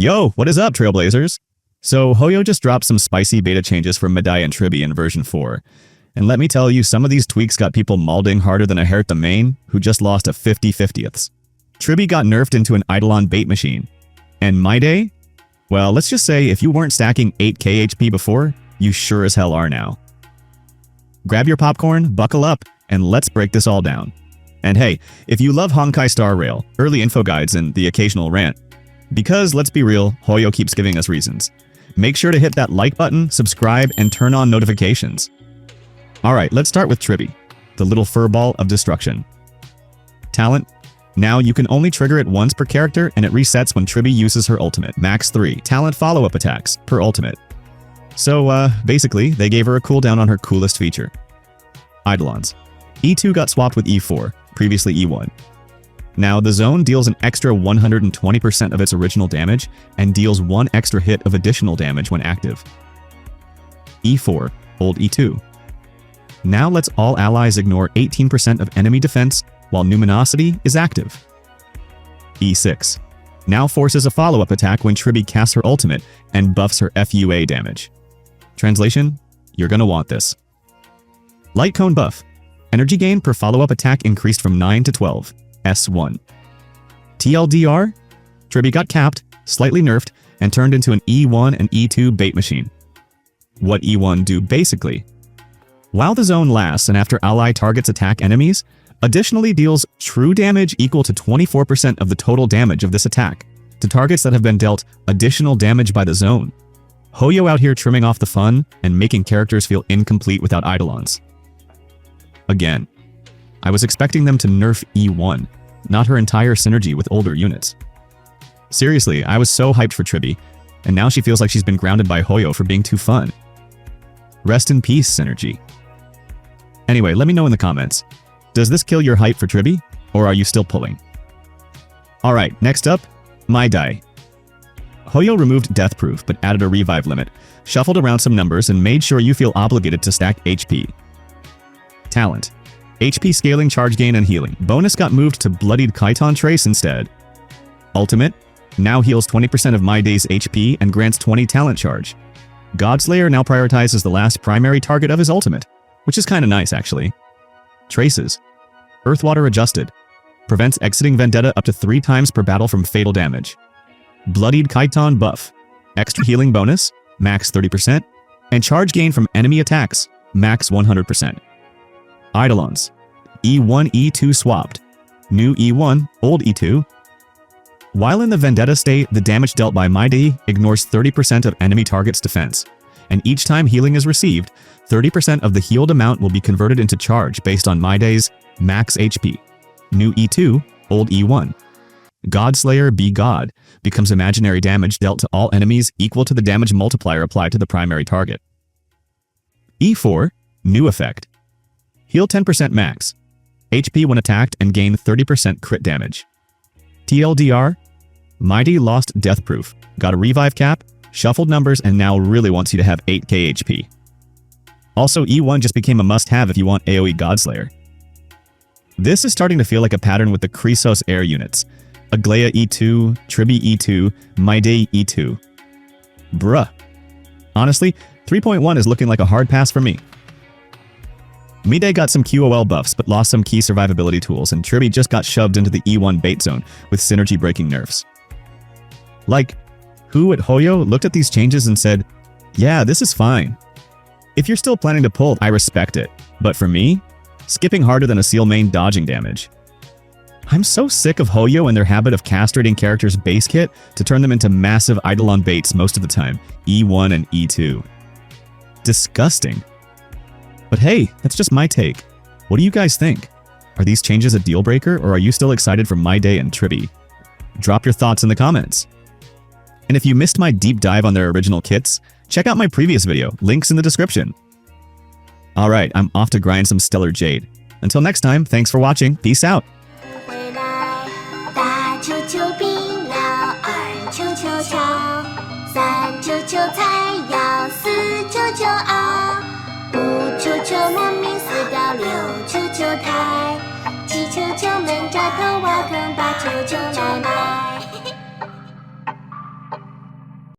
Yo, what is up, Trailblazers? So, Hoyo just dropped some spicy beta changes for Mydei and Tribbie in version 4. And let me tell you, some of these tweaks got people mauling harder than a hare at the main, who just lost a 50/50ths. Tribbie got nerfed into an Eidolon bait machine. And Mydei? Well, let's just say if you weren't stacking 8k HP before, you sure as hell are now. Grab your popcorn, buckle up, and let's break this all down. And hey, if you love Honkai Star Rail, early info guides, and the occasional rant, because let's be real, Hoyo keeps giving us reasons. Make sure to hit that like button, subscribe, and turn on notifications. Alright, let's start with Tribbie, the little furball of destruction. Talent. Now you can only trigger it once per character, and it resets when Tribbie uses her ultimate. Max 3 talent follow-up attacks per ultimate. So, basically, they gave her a cooldown on her coolest feature. Eidolons. E2 got swapped with E4, previously E1. Now, the zone deals an extra 120% of its original damage, and deals 1 extra hit of additional damage when active. E4, old E2. Now lets all allies ignore 18% of enemy defense while Numinosity is active. E6. Now forces a follow-up attack when Tribbie casts her ultimate and buffs her FUA damage. Translation? You're gonna want this. Light Cone buff. Energy gain per follow-up attack increased from 9 to 12. S1. TLDR? Tribbie got capped, slightly nerfed, and turned into an E1 and E2 bait machine. What E1 do basically? While the zone lasts and after ally targets attack enemies, additionally deals true damage equal to 24% of the total damage of this attack to targets that have been dealt additional damage by the zone. Hoyo out here trimming off the fun and making characters feel incomplete without Eidolons. Again, I was expecting them to nerf E1, not her entire synergy with older units. Seriously, I was so hyped for Tribbie, and now she feels like she's been grounded by Hoyo for being too fun. Rest in peace, synergy. Anyway, let me know in the comments. Does this kill your hype for Tribbie, or are you still pulling? Alright, next up, Mydei. Hoyo removed Death Proof but added a revive limit, shuffled around some numbers, and made sure you feel obligated to stack HP. Talent. HP scaling, charge gain, and healing. Bonus got moved to Bloodied Chiton Trace instead. Ultimate. Now heals 20% of Mydei's HP and grants 20 talent charge. Godslayer now prioritizes the last primary target of his ultimate, which is kinda nice actually. Traces. Earthwater adjusted. Prevents exiting Vendetta up to 3 times per battle from fatal damage. Bloodied Chiton buff. Extra healing bonus, max 30%, and charge gain from enemy attacks, max 100%. Eidolons. E1, E2 swapped. New E1, old E2. While in the Vendetta state, the damage dealt by Mydei ignores 30% of enemy target's defense, and each time healing is received, 30% of the healed amount will be converted into charge based on Mydei's max HP. New E2, old E1. Godslayer be God becomes imaginary damage dealt to all enemies equal to the damage multiplier applied to the primary target. E4, new effect. Heal 10% max. HP when attacked and gain 30% crit damage. TLDR, Mydei lost Death Proof, got a revive cap, shuffled numbers, and now really wants you to have 8k HP. Also, E1 just became a must-have if you want AoE Godslayer. This is starting to feel like a pattern with the Chrysos air units. Aglaia E2, Tribbie E2, Mydei E2. Bruh. Honestly, 3.1 is looking like a hard pass for me. Mydei got some QOL buffs but lost some key survivability tools, and Tribbie just got shoved into the E1 bait zone with synergy-breaking nerfs. Like, who at Hoyo looked at these changes and said, yeah, this is fine. If you're still planning to pull, I respect it. But for me, skipping harder than a seal main dodging damage. I'm so sick of Hoyo and their habit of castrating characters' base kit to turn them into massive Eidolon baits most of the time, E1 and E2. Disgusting. But hey, that's just my take. What do you guys think? Are these changes a deal breaker, or are you still excited for Mydei and Tribbie? Drop your thoughts in the comments. And if you missed my deep dive on their original kits, check out my previous video, links in the description. Alright, I'm off to grind some Stellar Jade. Until next time, thanks for watching, peace out! 999们扎头挖坑，899奶奶。